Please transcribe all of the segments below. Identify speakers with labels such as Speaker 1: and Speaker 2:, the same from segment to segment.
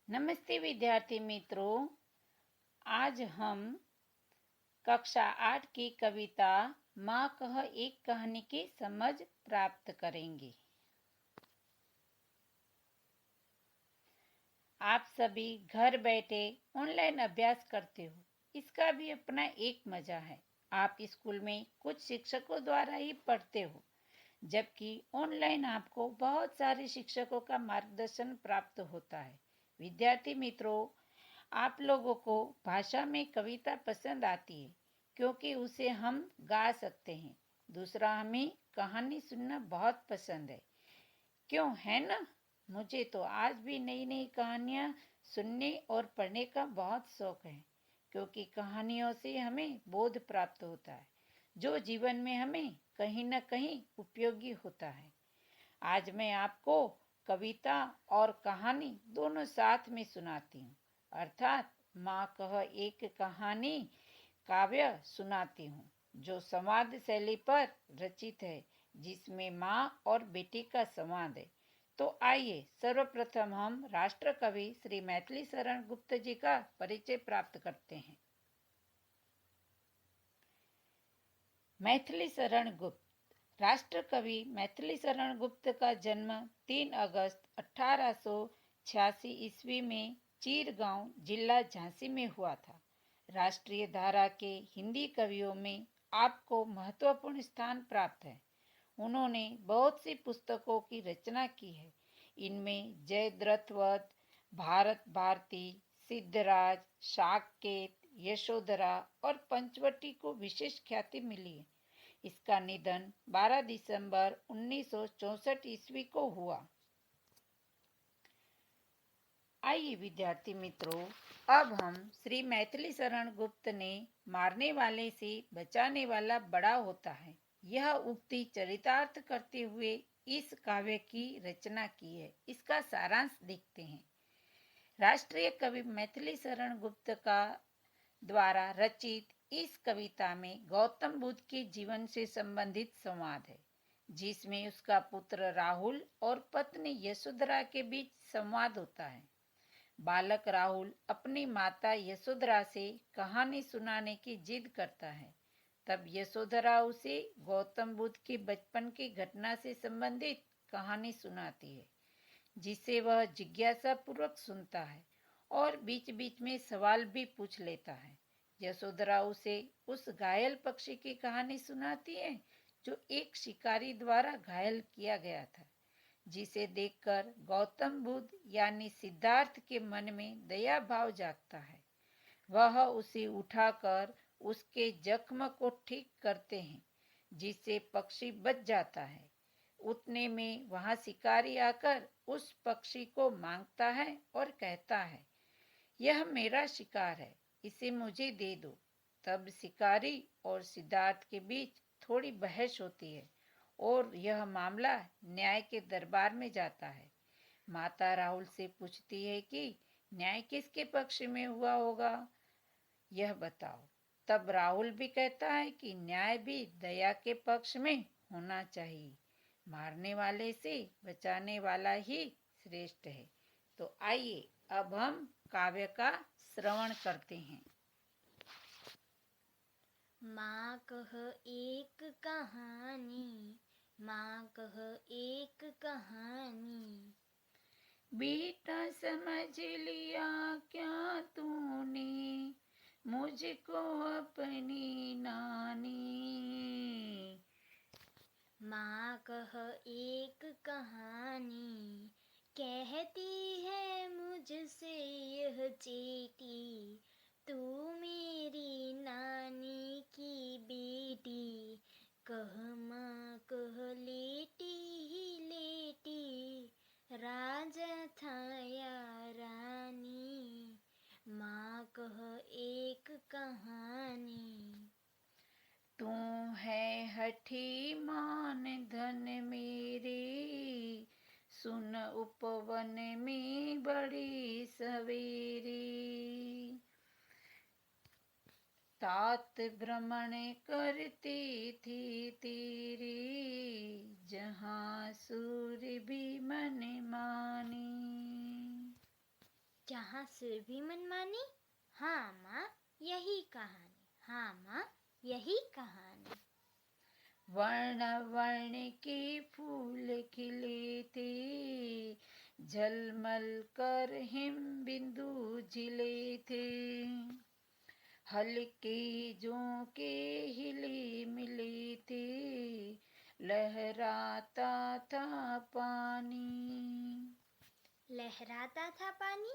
Speaker 1: नमस्ते विद्यार्थी मित्रों। आज हम कक्षा 8 की कविता माँ कह एक कहानी की समझ प्राप्त करेंगे। आप सभी घर बैठे ऑनलाइन अभ्यास करते हो, इसका भी अपना एक मजा है। आप स्कूल में कुछ शिक्षकों द्वारा ही पढ़ते हो, जबकि ऑनलाइन आपको बहुत सारे शिक्षकों का मार्गदर्शन प्राप्त होता है। विद्यार्थी मित्रों, आप लोगों को भाषा में कविता पसंद आती है क्योंकि उसे हम गा सकते हैं। दूसरा, हमें कहानी सुनना बहुत पसंद है, क्यों है ना? मुझे तो आज भी नई नई कहानियाँ सुनने और पढ़ने का बहुत शौक है, क्योंकि कहानियों से हमें बोध प्राप्त होता है जो जीवन में हमें कहीं न कहीं उपयोगी होता है। आज मैं आपको कविता और कहानी दोनों साथ में सुनाती हूँ, अर्थात माँ कह एक कहानी काव्य सुनाती हूँ, जो संवाद शैली पर रचित है, जिसमें माँ और बेटी का संवाद है। तो आइए सर्वप्रथम हम राष्ट्र कवि श्री मैथिली शरण गुप्त जी का परिचय प्राप्त करते हैं। मैथिली शरण गुप्त। राष्ट्र कवि मैथिली शरण गुप्त का जन्म 3 अगस्त 1886 ईस्वी में चीरगांव जिला झांसी में हुआ था। राष्ट्रीय धारा के हिंदी कवियों में आपको महत्वपूर्ण स्थान प्राप्त है। उन्होंने बहुत सी पुस्तकों की रचना की है। इनमें जयद्रथवध, भारत भारती, सिद्धराज, साकेत, यशोधरा और पंचवटी को विशेष ख्याति मिली है। इसका निधन 12 दिसंबर 1964 ईस्वी को हुआ। आइए विद्यार्थी मित्रों, अब हम श्री मैथिली शरण गुप्त ने मारने वाले से बचाने वाला बड़ा होता है, यह उक्ति चरितार्थ करते हुए इस काव्य की रचना की है। इसका सारांश देखते हैं। राष्ट्रीय कवि मैथिली शरण गुप्त का द्वारा रचित इस कविता में गौतम बुद्ध के जीवन से संबंधित संवाद है, जिसमें उसका पुत्र राहुल और पत्नी यशोधरा के बीच संवाद होता है। बालक राहुल अपनी माता यशोधरा से कहानी सुनाने की जिद करता है। तब यशोधरा उसे गौतम बुद्ध के बचपन की घटना से संबंधित कहानी सुनाती है, जिसे वह जिज्ञासा पूर्वक सुनता है और बीच बीच में सवाल भी पूछ लेता है। यशोधरा उसे उस घायल पक्षी की कहानी सुनाती है जो एक शिकारी द्वारा घायल किया गया था, जिसे देखकर गौतम बुद्ध यानी सिद्धार्थ के मन में दया भाव जागता है। वह उसे उठाकर उसके जख्म को ठीक करते हैं, जिससे पक्षी बच जाता है। उतने में वहां शिकारी आकर उस पक्षी को मांगता है और कहता है, यह मेरा शिकार है, इसे मुझे दे दो। तब शिकारी और सिद्धार्थ के बीच थोड़ी बहस होती है और यह मामला न्याय के दरबार में जाता है। माता राहुल से पूछती है कि न्याय किसके पक्ष में हुआ होगा, यह बताओ। तब राहुल भी कहता है कि न्याय भी दया के पक्ष में होना चाहिए। मारने वाले से बचाने वाला ही श्रेष्ठ है। तो आइए अब हम काव्य का श्रवण करते हैं।
Speaker 2: माँ कह एक कहानी, माँ कह एक कहानी।
Speaker 1: बेटा समझ लिया क्या तूने मुझको अपनी नानी।
Speaker 2: माँ कह एक कहानी, कहती है मुझसे यह चेटी, तू मेरी नानी की बेटी। कह माँ कह लेटी ही लेटी, राजा था या रानी। माँ कह एक कहानी।
Speaker 1: तू है हठी मान धन मेरे, सुन उपवन में बड़ी सवेरे। तात भ्रमण करती थी तेरी, जहाँ सूर्य भी मन मानी।
Speaker 2: वहाँ सिर भी मनमानी। हाँ माँ, यही कहानी। हाँ माँ, यही कहानी।
Speaker 1: वर्ण वर्ण के फूल खिले थे, झलमल कर हिम बिंदु झिले थे। हल्के झोंके हिले मिले थे, लहराता था पानी।
Speaker 2: लहराता था पानी।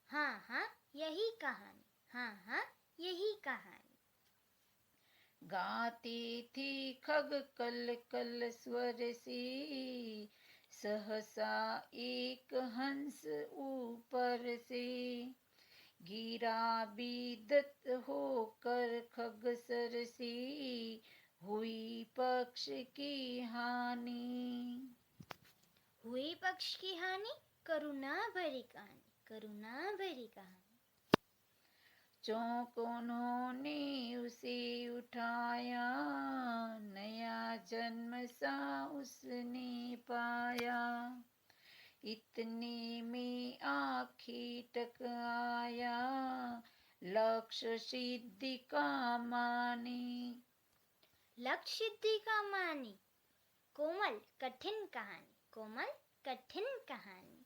Speaker 2: हाँ हाँ, यही कहानी। हाँ हाँ, यही कहानी।
Speaker 1: गाते थे खग कल कल स्वर से, सहसा एक हंस ऊपर से गिरा बिदत होकर खग सर से, हुई पक्ष की हानि।
Speaker 2: हुई पक्ष की हानि, करुणा भरी कहानी। करुणा भरी कहानी।
Speaker 1: चौंक उन्होंने उसे उठाया, नया जन्म सा उसने पाया। इतने में आँखें टक आया, लक्ष्य सिद्धि का मानी।
Speaker 2: लक्ष्य सिद्धि का मानी। कोमल कठिन कहानी। कोमल कठिन कहानी।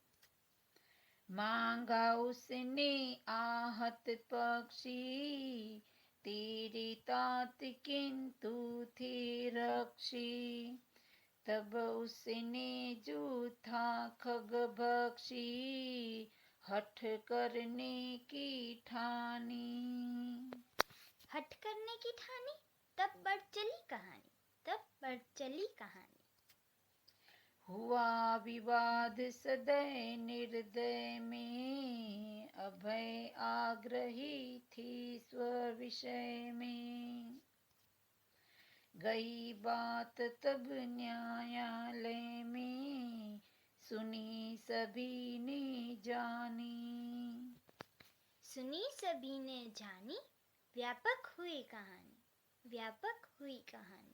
Speaker 1: मांगा उसने आहत पक्षी, तेरे तात किंतु थे रक्षी। तब उसने जो था खग भक्षी, हठ करने की ठानी।
Speaker 2: हट करने की ठानी, तब बढ़ चली कहानी। तब बढ़ चली कहानी।
Speaker 1: हुआ विवाद सदय निर्दय में, अभय आग्रही थी स्व-विषय में। गई बात तब न्यायालय में, सुनी सभी ने जानी।
Speaker 2: सुनी सभी ने जानी, व्यापक हुई कहानी। व्यापक हुई कहानी।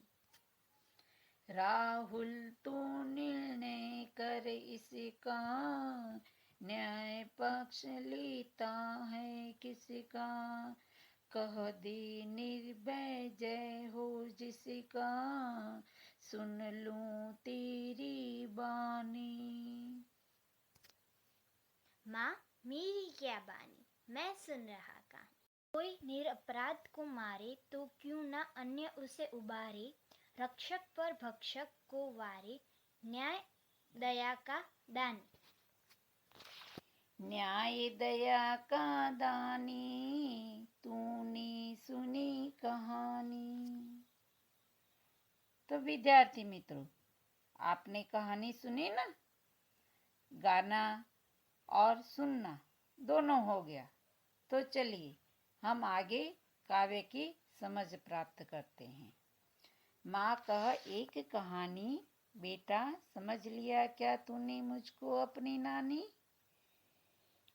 Speaker 1: राहुल तू निर्णय कर इसका, न्याय पक्ष लेता है किसका। कह दे निर्भय जय हो जिसका, सुन लूं तेरी बानी।
Speaker 2: माँ, मेरी क्या बानी, मैं सुन रहा कहानी। कोई निरपराध को मारे तो क्यों ना अन्य उसे उबारे, रक्षक पर भक्षक को वारे, न्याय दया का दानी।
Speaker 1: न्याय दया का दानी, तूने सुनी कहानी। तो विद्यार्थी मित्रों, आपने कहानी सुनी ना? गाना और सुनना दोनों हो गया। तो चलिए हम आगे काव्य की समझ प्राप्त करते हैं। माँ कह एक कहानी, बेटा समझ लिया क्या तूने मुझको अपनी नानी।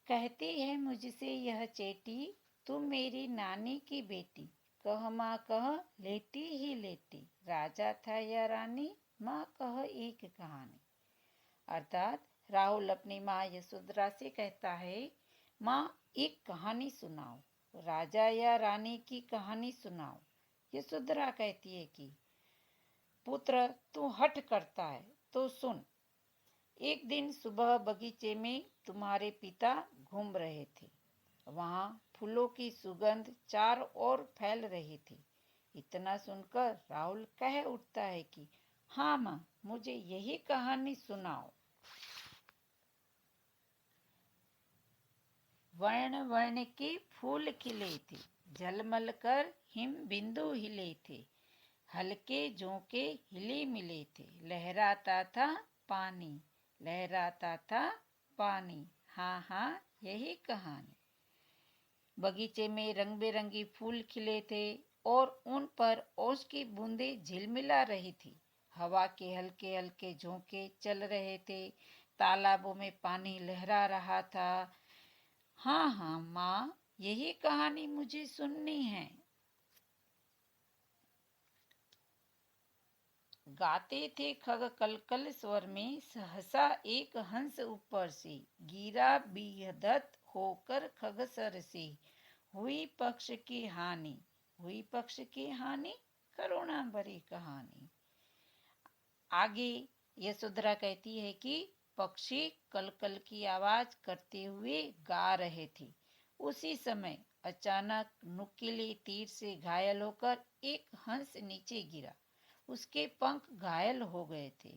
Speaker 1: कहती है मुझसे यह चेटी, तुम मेरी नानी की बेटी। कह माँ कह लेटी ही लेटी, राजा था या रानी। माँ कह एक कहानी। अर्थात राहुल अपनी माँ यशोधरा से कहता है, माँ एक कहानी सुनाओ, राजा या रानी की कहानी सुनाओ। यशोधरा कहती है कि पुत्र तू हठ करता है तो सुन। एक दिन सुबह बगीचे में तुम्हारे पिता घूम रहे थे। वहां फूलों की सुगंध चारों ओर फैल रही थी। इतना सुनकर राहुल कह उठता है कि हाँ माँ, मुझे यही कहानी सुनाओ। वर्ण वर्ण के फूल खिले थे, झलमल कर हिम बिंदु हिले थे। हल्के झोंके हिले मिले थे, लहराता था पानी। लहराता था पानी। हाँ हाँ, यही कहानी। बगीचे में रंग बिरंगी फूल खिले थे और उन पर ओस की बूंदें झिलमिला रही थी। हवा के हल्के हल्के झोंके चल रहे थे। तालाबों में पानी लहरा रहा था। हाँ हाँ माँ, यही कहानी मुझे सुननी है। गाते थे खग कलकल स्वर में, सहसा एक हंस ऊपर से गिरा बिहदत होकर खग सर से। हुई पक्ष की हानि, हुई पक्ष की हानि, करुणा भरी कहानी। आगे यशोधरा कहती है कि पक्षी कलकल की आवाज करते हुए गा रहे थे। उसी समय अचानक नुकीले तीर से घायल होकर एक हंस नीचे गिरा। उसके पंख घायल हो गए थे।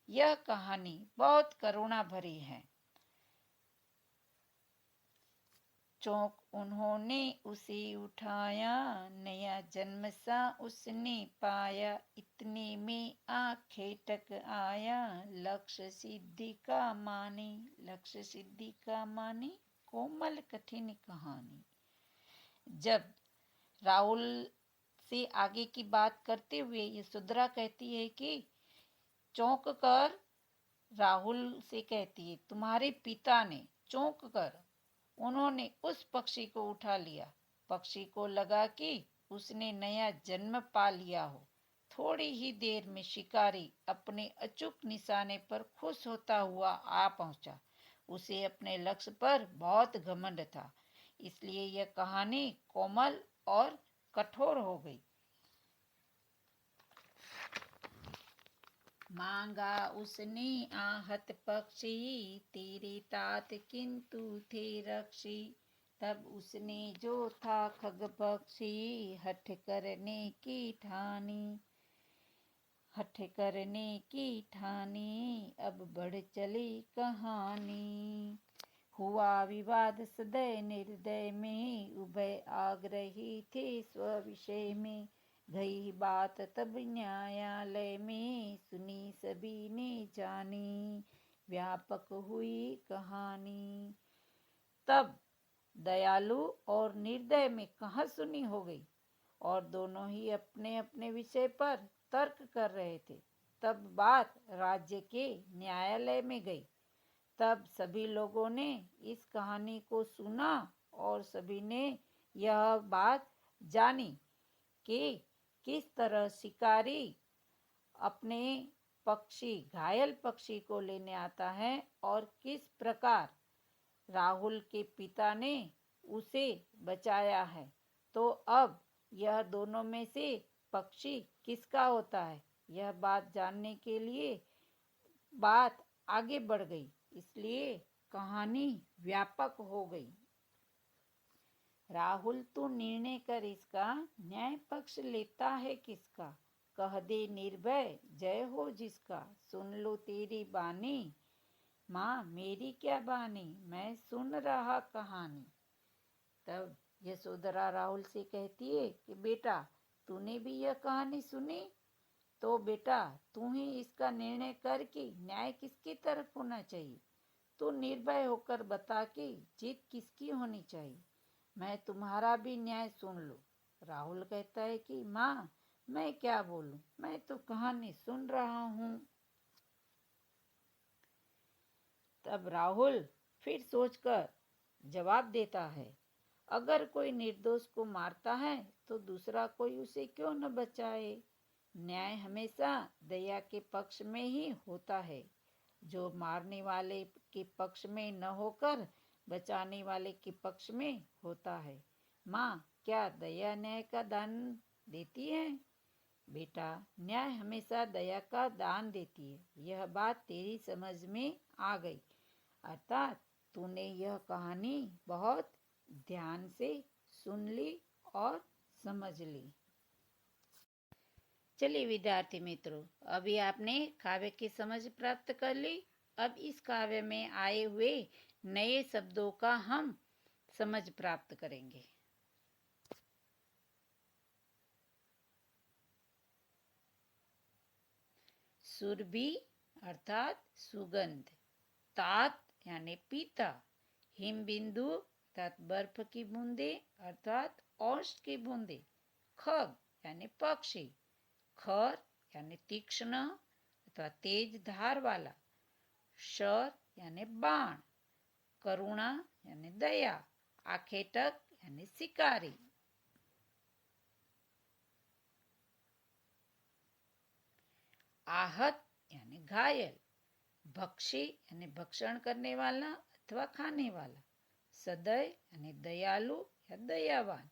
Speaker 1: यह कहानी बहुत करुणा भरी है। चौंक उन्होंने उसे उठाया, नया जन्म सा उसने पाया, इतने में आंखें टक आया, लक्ष्य सिद्धि का माने, लक्ष्य सिद्धि का माने, कोमल कठिन कहानी। जब राहुल से आगे की बात करते हुए यशोधरा कहती है कि चौंक कर, राहुल से कहती है तुम्हारे पिता ने चौंक कर उन्होंने उस पक्षी को उठा लिया। पक्षी को लगा कि उसने नया जन्म पा लिया हो। थोड़ी ही देर में शिकारी अपने अचूक निशाने पर खुश होता हुआ आ पहुंचा। उसे अपने लक्ष्य पर बहुत घमंड था, इसलिए यह कहानी कोमल और कठोर हो गई। मांगा उसने आहत पक्षी, तेरे तात किंतु थे रक्षी। तब उसने जो था खग पक्षी, हठ करने की ठानी, हठ करने की ठानी। अब बढ़ चली कहानी। हुआ विवाद सदय निर्दय में, उभय आग्रही थे स्व विषय में। गई बात तब न्यायालय में, सुनी सभी ने जानी, व्यापक हुई कहानी। तब दयालु और निर्दय में कहा सुनी हो गई और दोनों ही अपने अपने विषय पर तर्क कर रहे थे। तब बात राज्य के न्यायालय में गई। तब सभी लोगों ने इस कहानी को सुना और सभी ने यह बात जानी कि किस तरह शिकारी अपने पक्षी, घायल पक्षी को लेने आता है और किस प्रकार राहुल के पिता ने उसे बचाया है। तो अब यह दोनों में से पक्षी किसका होता है, यह बात जानने के लिए बात आगे बढ़ गई, इसलिए कहानी व्यापक हो गई। राहुल तू निर्णय कर इसका, न्याय पक्ष लेता है किसका। कह दे निर्भय जय हो जिसका, सुन लो तेरी बानी, माँ मेरी क्या बानी, मैं सुन रहा कहानी। तब यशोधरा राहुल से कहती है कि बेटा तूने भी यह कहानी सुनी, तो बेटा तू ही इसका निर्णय कर कि न्याय किसकी तरफ होना चाहिए। तू निर्भय होकर बता कि जीत किसकी होनी चाहिए। मैं तुम्हारा भी न्याय सुन लूं। राहुल कहता है कि माँ मैं क्या बोलूं, मैं तो कहानी सुन रहा हूँ। तब राहुल फिर सोचकर जवाब देता है, अगर कोई निर्दोष को मारता है तो दूसरा कोई उसे क्यों न बचाए। न्याय हमेशा दया के पक्ष में ही होता है। जो मारने वाले के पक्ष में न होकर बचाने वाले के पक्ष में होता है। माँ क्या दया न्याय का दान देती है। बेटा न्याय हमेशा दया का दान देती है, यह बात तेरी समझ में आ गई। अर्थात तूने यह कहानी बहुत ध्यान से सुन ली और समझ ली। चलिए विद्यार्थी मित्रों, अभी आपने काव्य की समझ प्राप्त कर ली। अब इस काव्य में आए हुए नए शब्दों का हम समझ प्राप्त करेंगे। सुरभि अर्थात सुगंध, तात यानी पीता, हिमबिंदु अर्थात बर्फ की बूंदे अर्थात औष्ण की बूंदे, खग यानी पक्षी, खर यानी तीक्ष्ण अथवा तेज धार वाला, शर यानी बाण, करुणा यानी दया, आखेटक यानी शिकारी। आहत यानी घायल, भक्षी यानी भक्षण करने वाला अथवा खाने वाला, सदय यानी दयालु या दयावान,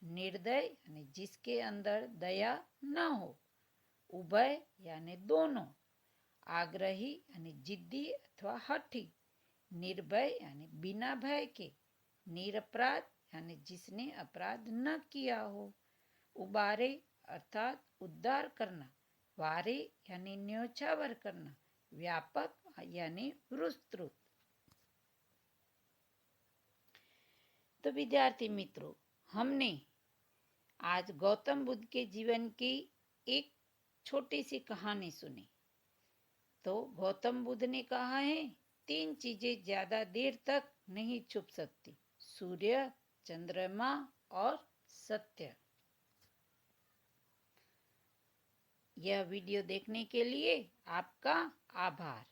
Speaker 1: निर्दय यानी जिसके अंदर दया न हो, उभय यानी दोनों, आग्रही यानी जिद्दी अथवा हठी, निर्भय यानी बिना भय के, निरपराध यानी जिसने अपराध न किया हो, उबारे अर्थात उद्धार करना, वारे यानी न्योछावर करना, व्यापक यानी विस्तृत। तो विद्यार्थी मित्रों, हमने आज गौतम बुद्ध के जीवन की एक छोटी सी कहानी सुनी। तो गौतम बुद्ध ने कहा है 3 चीजें ज्यादा देर तक नहीं छुप सकती, सूर्य, चंद्रमा और सत्य। यह वीडियो देखने के लिए आपका आभार।